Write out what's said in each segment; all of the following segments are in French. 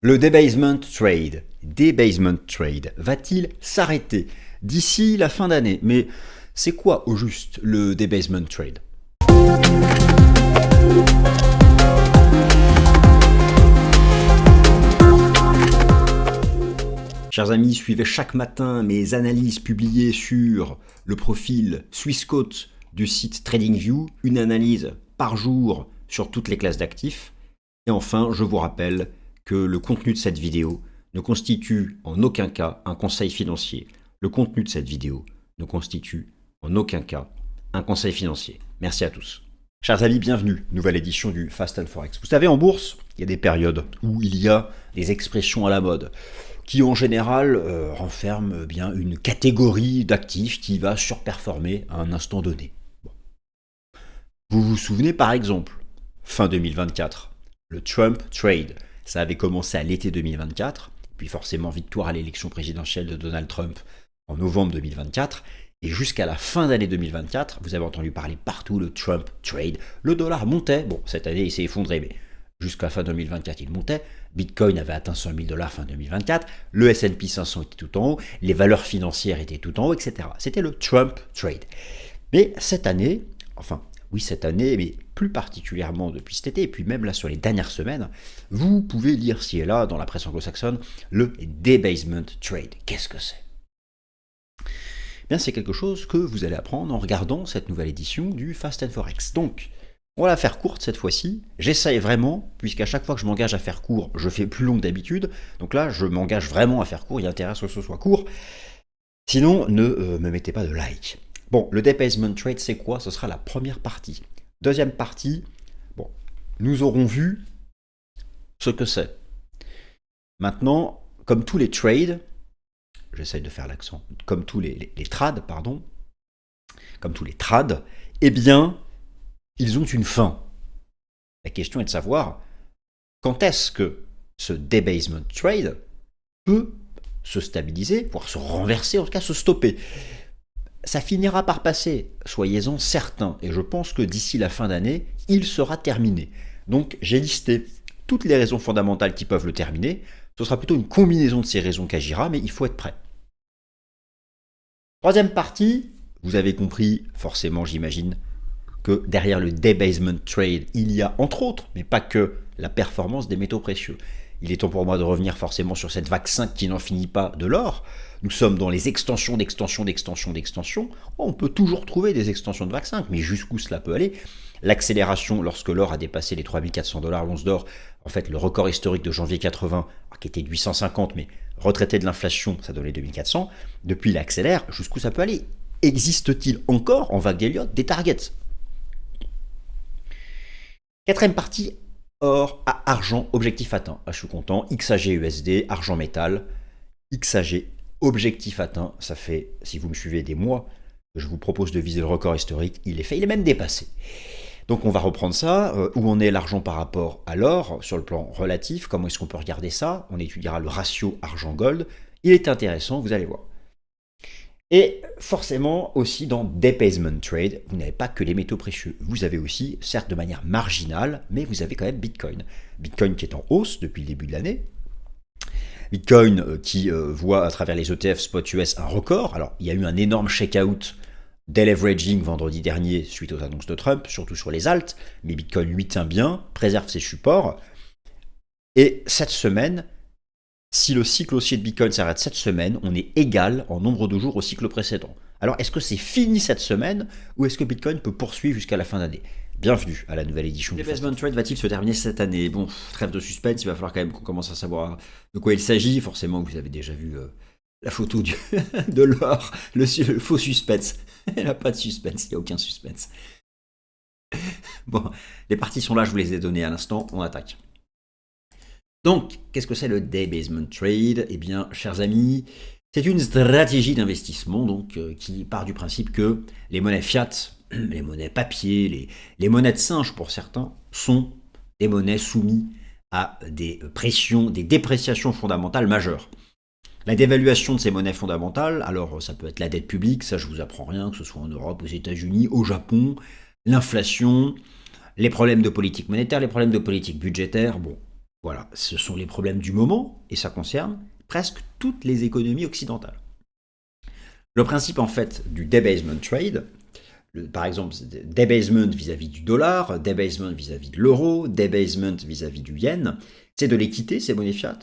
Le debasement trade, va-t-il s'arrêter d'ici la fin d'année? Mais c'est quoi au juste le debasement trade? Chers amis, suivez chaque matin mes analyses publiées sur le profil Swissquote du site TradingView, une analyse par jour sur toutes les classes d'actifs. Et enfin, je vous rappelle que le contenu de cette vidéo ne constitue en aucun cas un conseil financier. Le contenu de cette vidéo ne constitue en aucun cas un conseil financier. Merci à tous. Chers amis, bienvenue, nouvelle édition du Fast and Forex. Vous savez, en bourse, il y a des périodes où il y a des expressions à la mode qui en général renferment bien une catégorie d'actifs qui va surperformer à un instant donné. Bon. Vous vous souvenez par exemple, fin 2024, le Trump Trade, ça avait commencé à l'été 2024, puis forcément victoire à l'élection présidentielle de Donald Trump en novembre 2024, et jusqu'à la fin d'année 2024, vous avez entendu parler partout le Trump Trade, le dollar montait, bon cette année il s'est effondré, mais jusqu'à la fin 2024 il montait, Bitcoin avait atteint 100 000 $ fin 2024, le S&P 500 était tout en haut, les valeurs financières étaient tout en haut, etc. C'était le Trump Trade. Mais cette année, mais plus particulièrement depuis cet été, et puis même là sur les dernières semaines, vous pouvez lire ci et là dans la presse anglo-saxonne le debasement trade. Qu'est-ce que c'est? Bien, c'est quelque chose que vous allez apprendre en regardant cette nouvelle édition du Fast and Forex. Donc, on va la faire courte cette fois-ci. J'essaye vraiment, puisqu'à chaque fois que je m'engage à faire court, je fais plus long que d'habitude. Donc là, je m'engage vraiment à faire court. Il y a intérêt à ce que ce soit court. Sinon, ne me mettez pas de like. Bon, le debasement trade, c'est quoi? Ce sera la première partie. Deuxième partie, bon, nous aurons vu ce que c'est. Maintenant, comme tous les trades, j'essaye de faire l'accent, comme tous les trades, comme tous les trades, eh bien, ils ont une fin. La question est de savoir quand est-ce que ce debasement trade peut se stabiliser, voire se renverser, en tout cas se stopper. Ça finira par passer, soyez-en certains, et je pense que d'ici la fin d'année, il sera terminé. Donc j'ai listé toutes les raisons fondamentales qui peuvent le terminer. Ce sera plutôt une combinaison de ces raisons qu'agira, mais il faut être prêt. Troisième partie, vous avez compris, forcément j'imagine, que derrière le debasement trade, il y a entre autres, mais pas que, la performance des métaux précieux. Il est temps pour moi de revenir forcément sur cette vague 5 qui n'en finit pas de l'or. Nous sommes dans les extensions d'extensions. On peut toujours trouver des extensions de vague 5, mais jusqu'où cela peut aller? L'accélération lorsque l'or a dépassé les 3400 $ l'once d'or, en fait le record historique de janvier 80, qui était de 850, mais retraité de l'inflation, ça donnait 2400, depuis il accélère, jusqu'où ça peut aller? Existe-t-il encore en vague d'Elliott des targets? Quatrième partie, or à argent, objectif atteint. Ah, je suis content, XAG USD, argent métal, XAG, objectif atteint. Ça fait, si vous me suivez, des mois que je vous propose de viser le record historique. Il est fait, il est même dépassé. Donc on va reprendre ça. Où en est l'argent par rapport à l'or sur le plan relatif? Comment est-ce qu'on peut regarder ça? On étudiera le ratio argent-gold. Il est intéressant, vous allez voir. Et forcément aussi dans debasement trade, vous n'avez pas que les métaux précieux. Vous avez aussi, certes de manière marginale, mais vous avez quand même Bitcoin. Bitcoin qui est en hausse depuis le début de l'année. Bitcoin qui voit à travers les ETF spot US un record. Alors il y a eu un énorme checkout deleveraging vendredi dernier suite aux annonces de Trump, surtout sur les alts, mais Bitcoin lui tient bien, préserve ses supports. Et cette semaine, si le cycle haussier de Bitcoin s'arrête cette semaine, on est égal en nombre de jours au cycle précédent. Alors, est-ce que c'est fini cette semaine ou est-ce que Bitcoin peut poursuivre jusqu'à la fin d'année? Bienvenue à la nouvelle édition du Debasement Trade. Va-t-il se terminer cette année? Bon, trêve de suspense, il va falloir quand même qu'on commence à savoir de quoi il s'agit. Forcément, vous avez déjà vu la photo de l'or, le faux suspense. Il n'y a pas de suspense, il n'y a aucun suspense. Bon, les parties sont là, je vous les ai données à l'instant, on attaque. Donc, qu'est-ce que c'est le debasement trade? Eh bien, chers amis, c'est une stratégie d'investissement donc qui part du principe que les monnaies fiat, les monnaies papier, les monnaies de singe pour certains, sont des monnaies soumises à des pressions, des dépréciations fondamentales majeures. La dévaluation de ces monnaies fondamentales, alors ça peut être la dette publique, ça je vous apprends rien, que ce soit en Europe, aux États-Unis, au Japon, l'inflation, les problèmes de politique monétaire, les problèmes de politique budgétaire, bon. Voilà, ce sont les problèmes du moment et ça concerne presque toutes les économies occidentales. Le principe en fait du debasement trade, par exemple, debasement vis-à-vis du dollar, debasement vis-à-vis de l'euro, debasement vis-à-vis du yen, c'est de les quitter, ces monnaies fiat,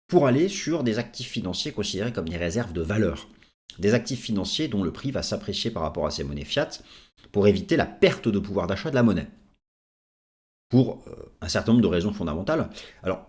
pour aller sur des actifs financiers considérés comme des réserves de valeur. Des actifs financiers dont le prix va s'apprécier par rapport à ces monnaies fiat pour éviter la perte de pouvoir d'achat de la monnaie. Pour un certain nombre de raisons fondamentales. Alors,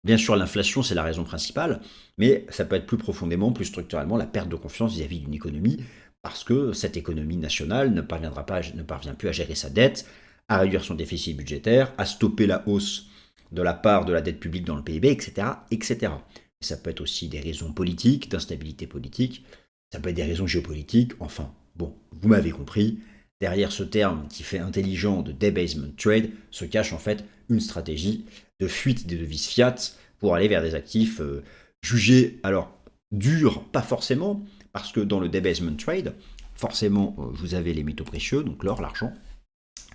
bien sûr, l'inflation, c'est la raison principale, mais ça peut être plus profondément, plus structurellement, la perte de confiance vis-à-vis d'une économie, parce que cette économie nationale ne parvient plus à gérer sa dette, à réduire son déficit budgétaire, à stopper la hausse de la part de la dette publique dans le PIB, etc., etc. Et ça peut être aussi des raisons politiques, d'instabilité politique, ça peut être des raisons géopolitiques, enfin, bon, vous m'avez compris, derrière ce terme qui fait intelligent de debasement trade se cache en fait une stratégie de fuite des devises fiat pour aller vers des actifs jugés, alors, durs, pas forcément, parce que dans le debasement trade, forcément, vous avez les métaux précieux, donc l'or, l'argent,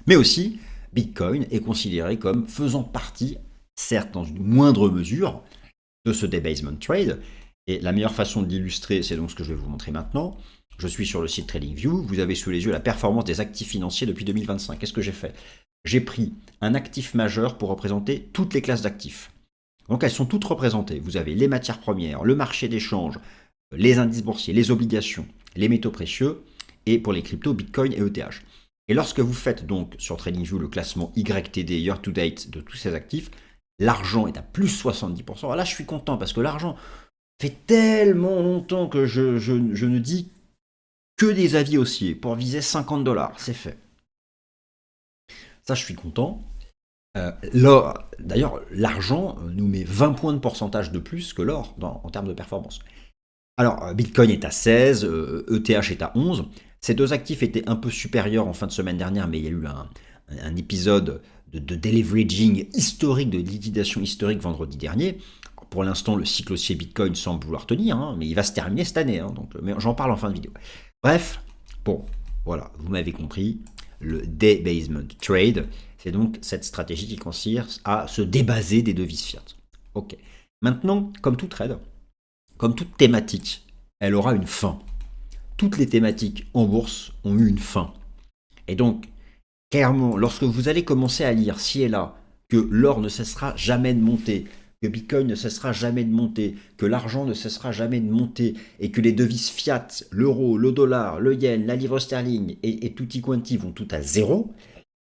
mais aussi Bitcoin est considéré comme faisant partie, certes dans une moindre mesure, de ce debasement trade. Et la meilleure façon de l'illustrer, c'est donc ce que je vais vous montrer maintenant. Je suis sur le site TradingView, vous avez sous les yeux la performance des actifs financiers depuis 2025. Qu'est-ce que j'ai fait? J'ai pris un actif majeur pour représenter toutes les classes d'actifs. Donc elles sont toutes représentées. Vous avez les matières premières, le marché d'échange, les indices boursiers, les obligations, les métaux précieux, et pour les cryptos, Bitcoin et ETH. Et lorsque vous faites donc sur TradingView le classement YTD year to date de tous ces actifs, l'argent est à plus 70%. Alors là, je suis content parce que l'argent fait tellement longtemps que je ne dis que des avis haussiers pour viser 50 $. C'est fait. Ça, je suis content. D'ailleurs, l'argent nous met 20 points de pourcentage de plus que l'or en termes de performance. Alors, Bitcoin est à 16, ETH est à 11. Ces deux actifs étaient un peu supérieurs en fin de semaine dernière, mais il y a eu un épisode de deleveraging historique, de liquidation historique vendredi dernier. Pour l'instant, le cycle haussier Bitcoin semble vouloir tenir, hein, mais il va se terminer cette année, hein, mais j'en parle en fin de vidéo. Bref, bon, voilà, vous m'avez compris, le debasement trade, c'est donc cette stratégie qui consiste à se débaser des devises fiat. Ok. Maintenant, comme tout trade, comme toute thématique, elle aura une fin. Toutes les thématiques en bourse ont eu une fin. Et donc, clairement, lorsque vous allez commencer à lire ci et là que l'or ne cessera jamais de monter, que Bitcoin ne cessera jamais de monter, que l'argent ne cessera jamais de monter, et que les devises fiat, l'euro, le dollar, le yen, la livre sterling et tutti quanti vont tout à zéro,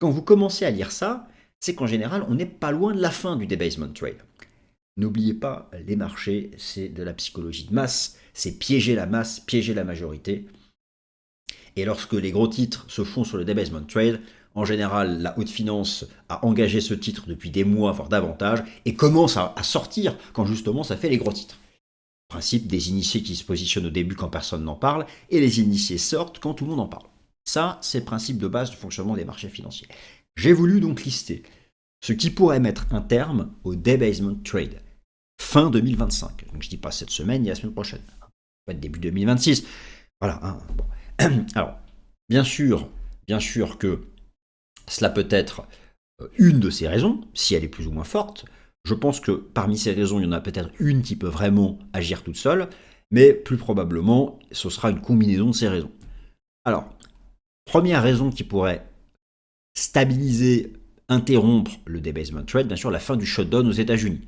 quand vous commencez à lire ça, c'est qu'en général, on n'est pas loin de la fin du debasement trade. N'oubliez pas, les marchés, c'est de la psychologie de masse, c'est piéger la masse, piéger la majorité. Et lorsque les gros titres se font sur le debasement trade, en général, la haute finance a engagé ce titre depuis des mois, voire davantage, et commence à sortir quand justement ça fait les gros titres. Principe des initiés qui se positionnent au début quand personne n'en parle, et les initiés sortent quand tout le monde en parle. Ça, c'est le principe de base du fonctionnement des marchés financiers. J'ai voulu donc lister ce qui pourrait mettre un terme au debasement trade. Fin 2025. Donc je dis pas cette semaine, ni la semaine prochaine. Pas début 2026. Voilà. Hein, bon. Alors, bien sûr que cela peut être une de ces raisons, si elle est plus ou moins forte. Je pense que parmi ces raisons, il y en a peut-être une qui peut vraiment agir toute seule, mais plus probablement, ce sera une combinaison de ces raisons. Alors, première raison qui pourrait stabiliser, interrompre le debasement trade, bien sûr, la fin du shutdown aux États-Unis.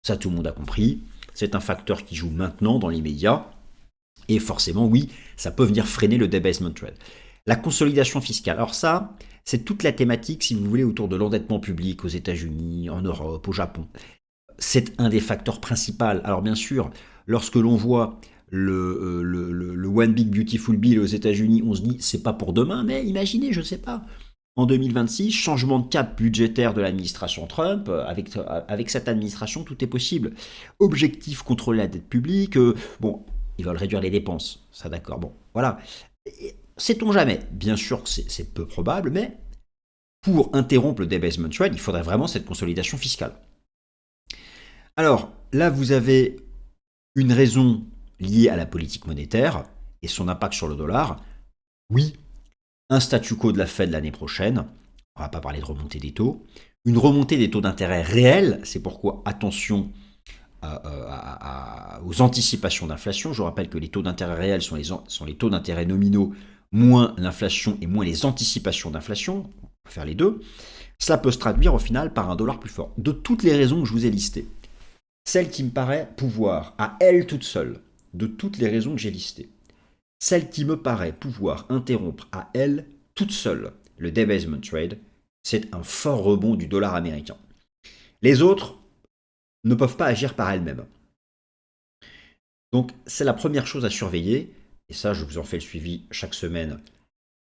Ça, tout le monde a compris. C'est un facteur qui joue maintenant dans l'immédiat. Et forcément, oui, ça peut venir freiner le debasement trade. La consolidation fiscale. Alors ça, c'est toute la thématique, si vous voulez, autour de l'endettement public aux États-Unis, en Europe, au Japon. C'est un des facteurs principaux. Alors bien sûr, lorsque l'on voit le One Big Beautiful Bill aux États-Unis, on se dit, c'est pas pour demain, mais imaginez, je sais pas, en 2026, changement de cap budgétaire de l'administration Trump, avec cette administration, tout est possible. Objectif, contrôler la dette publique, bon, ils veulent réduire les dépenses, ça d'accord, bon, voilà. Sait-on jamais? Bien sûr que c'est peu probable, mais pour interrompre le debasement trade, il faudrait vraiment cette consolidation fiscale. Alors, là, vous avez une raison liée à la politique monétaire et son impact sur le dollar. Oui, un statu quo de la Fed l'année prochaine, on ne va pas parler de remontée des taux, une remontée des taux d'intérêt réels, c'est pourquoi attention aux anticipations d'inflation. Je rappelle que les taux d'intérêt réels sont les taux d'intérêt nominaux moins l'inflation et moins les anticipations d'inflation. On peut faire les deux. Cela peut se traduire au final par un dollar plus fort. De toutes les raisons que je vous ai listées, celle qui me paraît pouvoir, à elle toute seule, de toutes les raisons que j'ai listées, celle qui me paraît pouvoir interrompre à elle toute seule le debasement trade, c'est un fort rebond du dollar américain. Les autres ne peuvent pas agir par elles-mêmes. Donc c'est la première chose à surveiller, et ça je vous en fais le suivi chaque semaine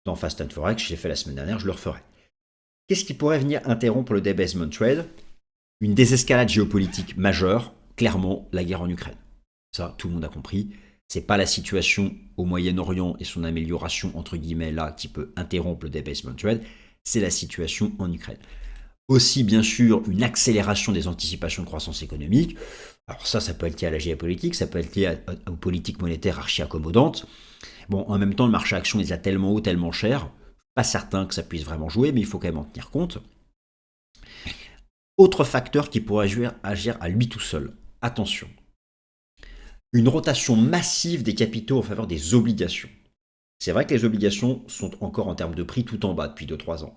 dans Fast and Forex, je l'ai fait la semaine dernière, je le referai. Qu'est-ce qui pourrait venir interrompre le debasement trade? Une désescalade géopolitique majeure, clairement la guerre en Ukraine. Ça, tout le monde a compris. C'est pas la situation au Moyen-Orient et son amélioration, entre guillemets, là, qui peut interrompre le debasement trade, c'est la situation en Ukraine. Aussi, bien sûr, une accélération des anticipations de croissance économique. Alors ça peut être lié à la géopolitique, ça peut être lié aux politiques monétaires archi-accommodantes. Bon, en même temps, le marché action est déjà tellement haut, tellement cher, pas certain que ça puisse vraiment jouer, mais il faut quand même en tenir compte. Autre facteur qui pourrait agir à lui tout seul. Attention. Une rotation massive des capitaux en faveur des obligations. C'est vrai que les obligations sont encore en termes de prix tout en bas depuis 2-3 ans.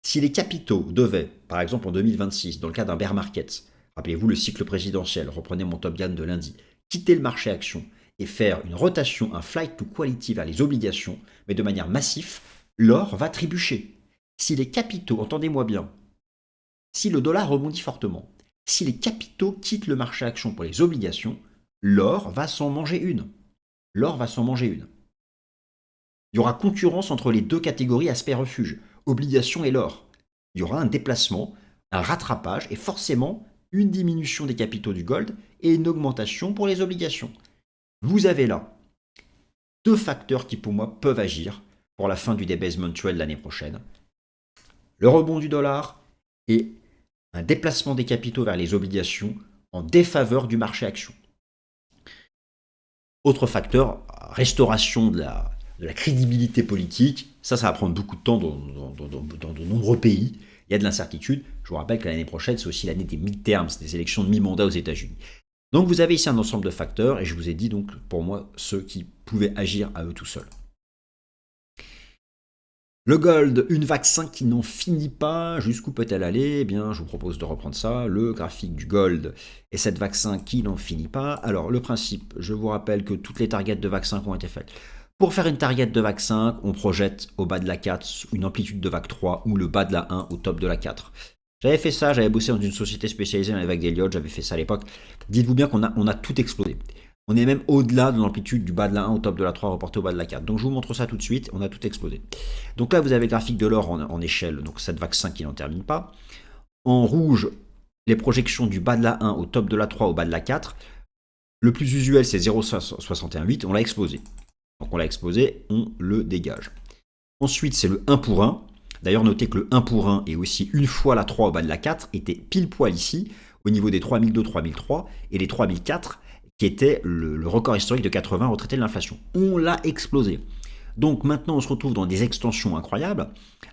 Si les capitaux devaient, par exemple en 2026, dans le cas d'un bear market, rappelez-vous le cycle présidentiel, reprenez mon Top Gun de lundi, quitter le marché action et faire une rotation, un flight to quality vers les obligations, mais de manière massive, l'or va trébucher. Si les capitaux, entendez-moi bien, si le dollar rebondit fortement, si les capitaux quittent le marché action pour les obligations, l'or va s'en manger une. L'or va s'en manger une. Il y aura concurrence entre les deux catégories aspect refuge, obligations et l'or. Il y aura un déplacement, un rattrapage et forcément une diminution des capitaux du gold et une augmentation pour les obligations. Vous avez là deux facteurs qui pour moi peuvent agir pour la fin du debasement trade l'année prochaine. Le rebond du dollar et un déplacement des capitaux vers les obligations en défaveur du marché action. Autre facteur, restauration de la crédibilité politique. Ça va prendre beaucoup de temps dans de nombreux pays. Il y a de l'incertitude. Je vous rappelle que l'année prochaine, c'est aussi l'année des midterms, des élections de mi-mandat aux États-Unis. Donc vous avez ici un ensemble de facteurs et je vous ai dit donc pour moi ceux qui pouvaient agir à eux tout seuls. Le gold, une vague 5 qui n'en finit pas, jusqu'où peut-elle aller? Eh bien, je vous propose de reprendre ça, le graphique du gold et cette vague 5 qui n'en finit pas. Alors, le principe, je vous rappelle que toutes les targets de vague 5 ont été faites. Pour faire une target de vague 5, on projette au bas de la 4 une amplitude de vague 3 ou le bas de la 1 au top de la 4. J'avais fait ça, j'avais bossé dans une société spécialisée dans les vagues d'Elliott, j'avais fait ça à l'époque. Dites-vous bien qu'on a tout explosé. On est même au-delà de l'amplitude du bas de la 1 au top de la 3 reporté au bas de la 4. Donc je vous montre ça tout de suite, on a tout explosé. Donc là vous avez le graphique de l'or en échelle, donc cette vague 5 qui n'en termine pas. En rouge, les projections du bas de la 1 au top de la 3 au bas de la 4. Le plus usuel c'est 0,618, on l'a explosé. Donc on l'a explosé, on le dégage. Ensuite c'est le 1 pour 1. D'ailleurs notez que le 1 pour 1 et aussi une fois la 3 au bas de la 4 était pile poil ici, au niveau des 3002, 3003 et les 3004 qui était le record historique de 80 retraité de l'inflation. On l'a explosé. Donc maintenant on se retrouve dans des extensions incroyables,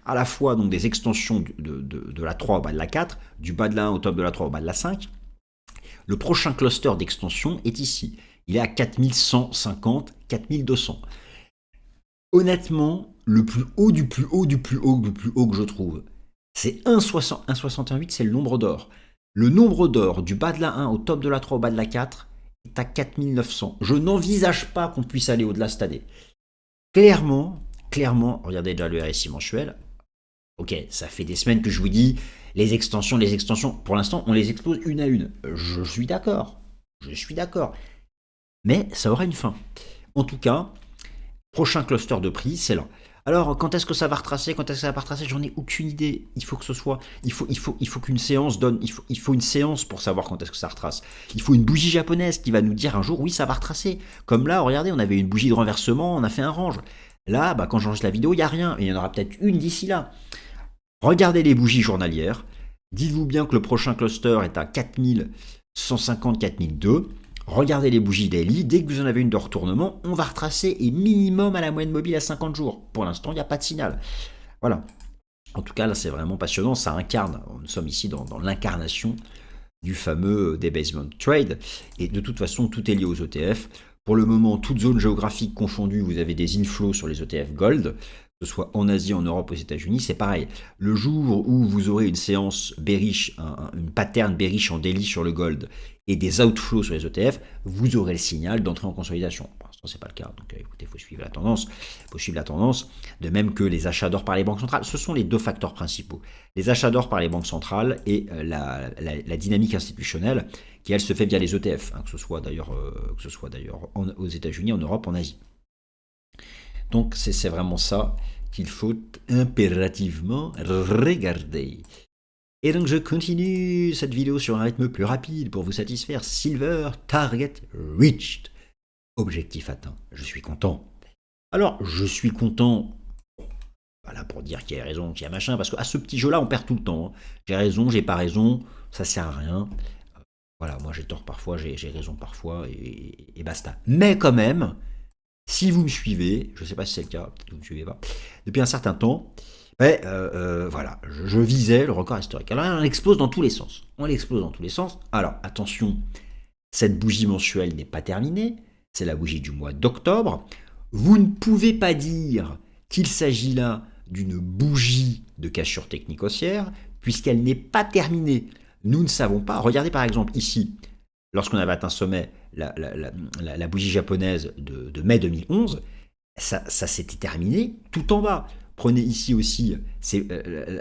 à la fois donc des extensions de la 3 au bas de la 4, du bas de la 1 au top de la 3 au bas de la 5. Le prochain cluster d'extension est ici. Il est à 4150, 4200. Honnêtement, le plus haut du plus haut du plus haut du plus haut que je trouve, c'est 1,68, c'est le nombre d'or. Le nombre d'or du bas de la 1 au top de la 3 au bas de la 4 est à 4900. Je n'envisage pas qu'on puisse aller au-delà cette année. Clairement, regardez déjà le RSI mensuel. Ok, ça fait des semaines que je vous dis, les extensions, pour l'instant, on les explose une à une. Je suis d'accord. Mais ça aura une fin. En tout cas, prochain cluster de prix, c'est là. Alors, quand est-ce que ça va retracer? Quand est-ce que ça va pas retracer? J'en ai aucune idée. Il faut que ce soit... Il faut qu'une séance donne... Il faut une séance pour savoir quand est-ce que ça retrace. Il faut une bougie japonaise qui va nous dire un jour, oui, ça va retracer. Comme là, regardez, on avait une bougie de renversement, on a fait un range. Là, quand j'enregistre la vidéo, il n'y a rien. Et il y en aura peut-être une d'ici là. Regardez les bougies journalières. Dites-vous bien que le prochain cluster est à 4150, 4002. Regardez les bougies daily, dès que vous en avez une de retournement, on va retracer et minimum à la moyenne mobile à 50 jours. Pour l'instant, il n'y a pas de signal. Voilà. En tout cas, là, c'est vraiment passionnant. Ça incarne, nous sommes ici dans l'incarnation du fameux debasement trade. Et de toute façon, tout est lié aux ETF. Pour le moment, toute zone géographique confondue, vous avez des inflows sur les ETF Gold, que ce soit en Asie, en Europe, aux États-Unis. C'est pareil. Le jour où vous aurez une séance bearish, une pattern bearish en daily sur le Gold et des outflows sur les ETF, vous aurez le signal d'entrer en consolidation. Pour l'instant, ce n'est pas le cas. Donc, écoutez, il faut suivre la tendance. Il faut suivre la tendance. De même que les achats d'or par les banques centrales. Ce sont les deux facteurs principaux. Les achats d'or par les banques centrales et la dynamique institutionnelle qui, elle, se fait via les ETF, que ce soit d'ailleurs aux États-Unis, en Europe, en Asie. Donc, c'est vraiment ça qu'il faut impérativement regarder. Et donc je continue cette vidéo sur un rythme plus rapide pour vous satisfaire. Silver, target reached. Objectif atteint. Je suis content. Alors, je suis content, voilà, pour dire qu'il y a raison, qu'il y a machin, parce qu'à ce petit jeu-là, on perd tout le temps. J'ai raison, j'ai pas raison, ça sert à rien. Voilà, moi j'ai tort parfois, j'ai raison parfois, et basta. Mais quand même, si vous me suivez, je ne sais pas si c'est le cas, peut-être que vous ne me suivez pas, depuis un certain temps, voilà, je visais le record historique. Alors on l'explose dans tous les sens. On l'explose dans tous les sens. Alors attention, cette bougie mensuelle n'est pas terminée. C'est la bougie du mois d'octobre. Vous ne pouvez pas dire qu'il s'agit là d'une bougie de cassure technique haussière, puisqu'elle n'est pas terminée. Nous ne savons pas. Regardez par exemple ici, lorsqu'on avait atteint sommet, la bougie japonaise de mai 2011, ça s'était terminé tout en bas. Prenez ici aussi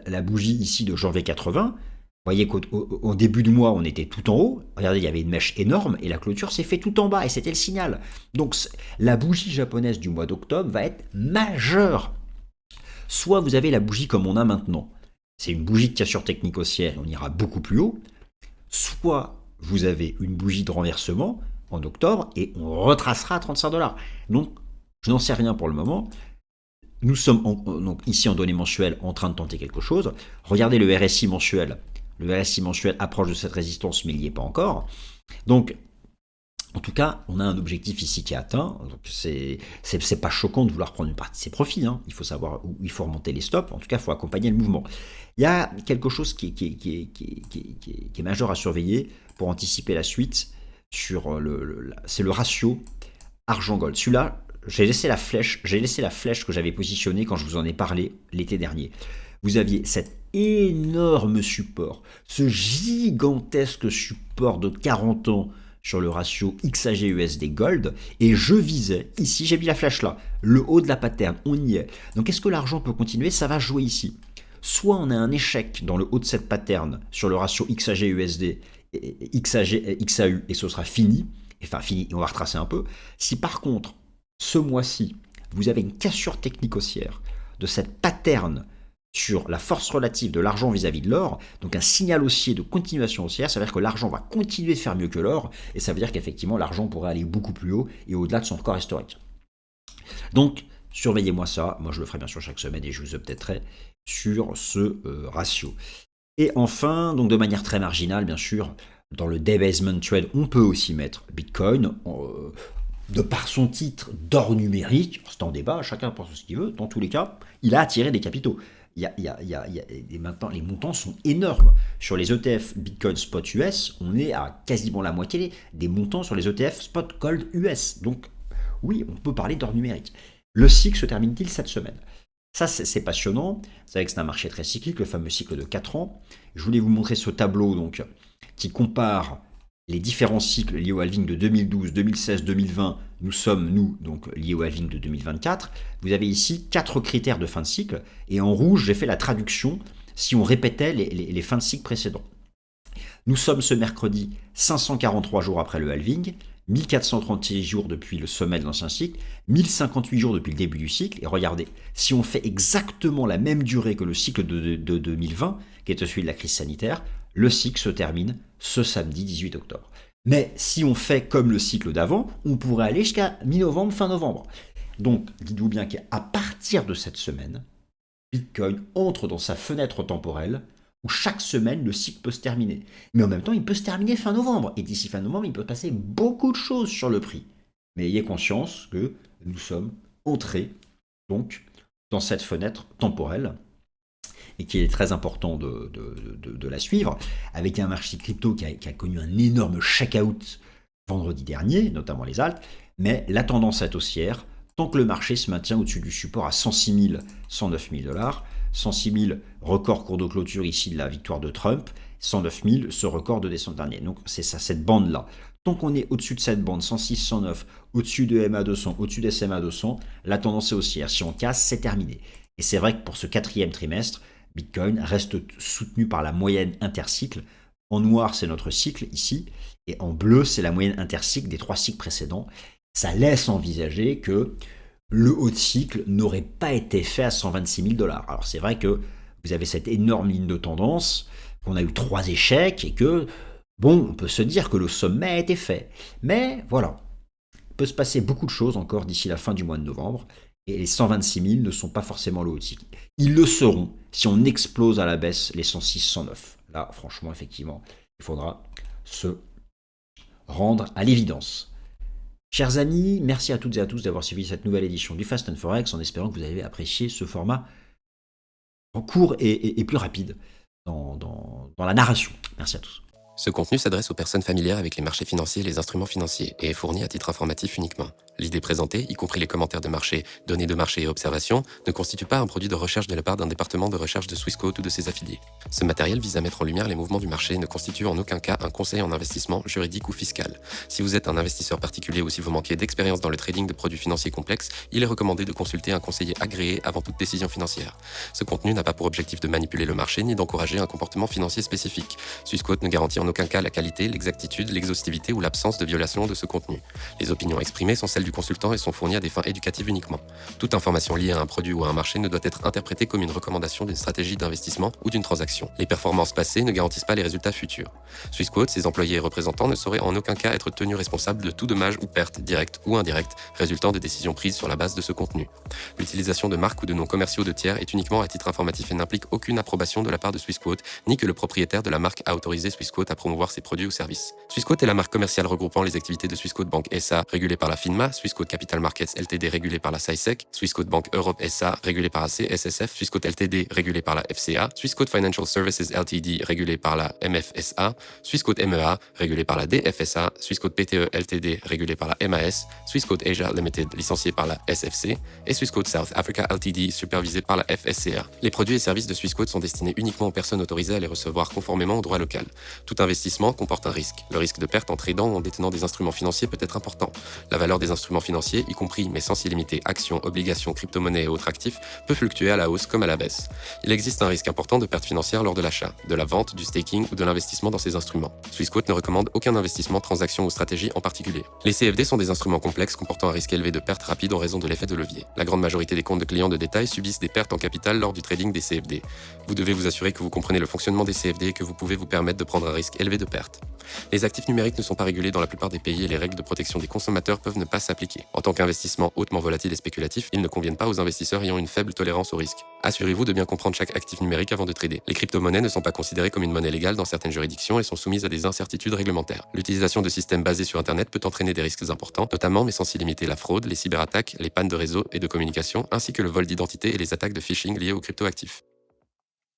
la bougie ici de janvier 80. Vous voyez qu'au début du mois, on était tout en haut. Regardez, il y avait une mèche énorme et la clôture s'est fait tout en bas et c'était le signal. Donc la bougie japonaise du mois d'octobre va être majeure. Soit vous avez la bougie comme on a maintenant. C'est une bougie de cassure technique haussière et on ira beaucoup plus haut. Soit vous avez une bougie de renversement en octobre et on retracera à 35$. Donc, je n'en sais rien pour le moment. Nous sommes donc ici en données mensuelles en train de tenter quelque chose. Regardez le RSI mensuel. Le RSI mensuel approche de cette résistance, mais il n'y est pas encore. Donc, en tout cas, on a un objectif ici qui est atteint. Donc c'est pas choquant de vouloir prendre une partie de ses profits. Il faut savoir où il faut remonter les stops. En tout cas, il faut accompagner le mouvement. Il y a quelque chose qui est majeur à surveiller pour anticiper la suite. C'est le ratio argent-gold. Celui-là, j'ai laissé la flèche que j'avais positionnée quand je vous en ai parlé l'été dernier. Vous aviez cet énorme support, ce gigantesque support de 40 ans sur le ratio XAG-USD Gold, et je visais, ici j'ai mis la flèche là, le haut de la pattern, on y est. Donc est-ce que l'argent peut continuer? Ça va jouer ici. Soit on a un échec dans le haut de cette pattern sur le ratio XAG-USD, XAU, et ce sera fini, enfin fini, on va retracer un peu. Si par contre, ce mois-ci, vous avez une cassure technique haussière de cette pattern sur la force relative de l'argent vis-à-vis de l'or, donc un signal haussier de continuation haussière, ça veut dire que l'argent va continuer de faire mieux que l'or, et ça veut dire qu'effectivement l'argent pourrait aller beaucoup plus haut et au-delà de son record historique. Donc, surveillez-moi ça, moi je le ferai bien sûr chaque semaine et je vous updaterai sur ce ratio. Et enfin, donc de manière très marginale bien sûr, dans le debasement trade, on peut aussi mettre Bitcoin, de par son titre d'or numérique, c'est en débat, chacun pense ce qu'il veut, dans tous les cas, il a attiré des capitaux. Maintenant, les montants sont énormes. Sur les ETF Bitcoin Spot US, on est à quasiment la moitié des montants sur les ETF Spot Gold US. Donc, oui, on peut parler d'or numérique. Le cycle se termine-t-il cette semaine? Ça, c'est passionnant. Vous savez que c'est un marché très cyclique, le fameux cycle de 4 ans. Je voulais vous montrer ce tableau donc, qui compare les différents cycles liés au halving de 2012, 2016, 2020, nous sommes, donc liés au halving de 2024. Vous avez ici 4 critères de fin de cycle, et en rouge, j'ai fait la traduction si on répétait les fins de cycle précédents. Nous sommes ce mercredi 543 jours après le halving, 1436 jours depuis le sommet de l'ancien cycle, 1058 jours depuis le début du cycle, et regardez, si on fait exactement la même durée que le cycle de 2020, qui était celui de la crise sanitaire, le cycle se termine ce samedi 18 octobre. Mais si on fait comme le cycle d'avant, on pourrait aller jusqu'à mi-novembre, fin novembre. Donc, dites-vous bien qu'à partir de cette semaine, Bitcoin entre dans sa fenêtre temporelle où chaque semaine, le cycle peut se terminer. Mais en même temps, il peut se terminer fin novembre. Et d'ici fin novembre, il peut passer beaucoup de choses sur le prix. Mais ayez conscience que nous sommes entrés donc dans cette fenêtre temporelle. et qu'il est très important de la suivre, avec un marché crypto qui a connu un énorme check-out vendredi dernier, notamment les alts, mais la tendance est haussière, tant que le marché se maintient au-dessus du support à 106 000, 109 000 dollars, 106 000 record cours de clôture ici de la victoire de Trump, 109 000 ce record de décembre dernier. Donc c'est ça, cette bande-là. Tant qu'on est au-dessus de cette bande, 106, 109, au-dessus de MA200, au-dessus de SMA200, la tendance est haussière. Si on casse, c'est terminé. Et c'est vrai que pour ce quatrième trimestre, Bitcoin reste soutenu par la moyenne intercycle. En noir, c'est notre cycle ici, et en bleu, c'est la moyenne intercycle des 3 cycles précédents. Ça laisse envisager que le haut de cycle n'aurait pas été fait à 126 000 dollars. Alors c'est vrai que vous avez cette énorme ligne de tendance, qu'on a eu 3 échecs, et que, bon, on peut se dire que le sommet a été fait. Mais voilà, il peut se passer beaucoup de choses encore d'ici la fin du mois de novembre, et les 126 000 ne sont pas forcément le haut de cycle. Ils le seront si on explose à la baisse les 106, 109. Là, franchement, effectivement, il faudra se rendre à l'évidence. Chers amis, merci à toutes et à tous d'avoir suivi cette nouvelle édition du Fast and Forex, en espérant que vous avez apprécié ce format en court et plus rapide dans la narration. Merci à tous. Ce contenu s'adresse aux personnes familières avec les marchés financiers et les instruments financiers et est fourni à titre informatif uniquement. L'idée présentée, y compris les commentaires de marché, données de marché et observations, ne constitue pas un produit de recherche de la part d'un département de recherche de Swissquote ou de ses affiliés. Ce matériel vise à mettre en lumière les mouvements du marché et ne constitue en aucun cas un conseil en investissement juridique ou fiscal. Si vous êtes un investisseur particulier ou si vous manquez d'expérience dans le trading de produits financiers complexes, il est recommandé de consulter un conseiller agréé avant toute décision financière. Ce contenu n'a pas pour objectif de manipuler le marché ni d'encourager un comportement financier spécifique. Swissquote ne garantit en aucun cas la qualité, l'exactitude, l'exhaustivité ou l'absence de violation de ce contenu. Les opinions exprimées sont celles du consultant et sont fournies à des fins éducatives uniquement. Toute information liée à un produit ou à un marché ne doit être interprétée comme une recommandation d'une stratégie d'investissement ou d'une transaction. Les performances passées ne garantissent pas les résultats futurs. Swissquote, ses employés et représentants ne sauraient en aucun cas être tenus responsables de tout dommage ou perte, directe ou indirecte, résultant de décisions prises sur la base de ce contenu. L'utilisation de marques ou de noms commerciaux de tiers est uniquement à titre informatif et n'implique aucune approbation de la part de Swissquote, ni que le propriétaire de la marque a autorisé Swissquote à promouvoir ses produits ou services. Swissquote est la marque commerciale regroupant les activités de Swissquote Bank SA, régulée par la FINMA, Swissquote Capital Markets Ltd, régulée par la SISEC, Swissquote Bank Europe SA, régulée par la CSSF, Swissquote Ltd, régulée par la FCA, Swissquote Financial Services Ltd, régulée par la MFSA, Swissquote MEA, régulée par la DFSA, Swissquote PTE Ltd, régulée par la MAS, Swissquote Asia Limited, licenciée par la SFC, et Swissquote South Africa Ltd, supervisée par la FSCA. Les produits et services de Swissquote sont destinés uniquement aux personnes autorisées à les recevoir conformément au droit local. Tout investissement comporte un risque. Le risque de perte en tradant ou en détenant des instruments financiers peut être important. La valeur des instruments financiers, y compris mais sans s'y limiter actions, obligations, crypto-monnaies et autres actifs, peut fluctuer à la hausse comme à la baisse. Il existe un risque important de perte financière lors de l'achat, de la vente, du staking ou de l'investissement dans ces instruments. Swissquote ne recommande aucun investissement, transaction ou stratégie en particulier. Les CFD sont des instruments complexes comportant un risque élevé de perte rapide en raison de l'effet de levier. La grande majorité des comptes de clients de détail subissent des pertes en capital lors du trading des CFD. Vous devez vous assurer que vous comprenez le fonctionnement des CFD et que vous pouvez vous permettre de prendre un risque élevé de perte. Les actifs numériques ne sont pas régulés dans la plupart des pays et les règles de protection des consommateurs peuvent ne pas s'appliquer. En tant qu'investissement hautement volatile et spéculatif, ils ne conviennent pas aux investisseurs ayant une faible tolérance au risque. Assurez-vous de bien comprendre chaque actif numérique avant de trader. Les crypto-monnaies ne sont pas considérées comme une monnaie légale dans certaines juridictions et sont soumises à des incertitudes réglementaires. L'utilisation de systèmes basés sur Internet peut entraîner des risques importants, notamment mais sans s'y limiter la fraude, les cyberattaques, les pannes de réseau et de communication, ainsi que le vol d'identité et les attaques de phishing liées aux cryptoactifs.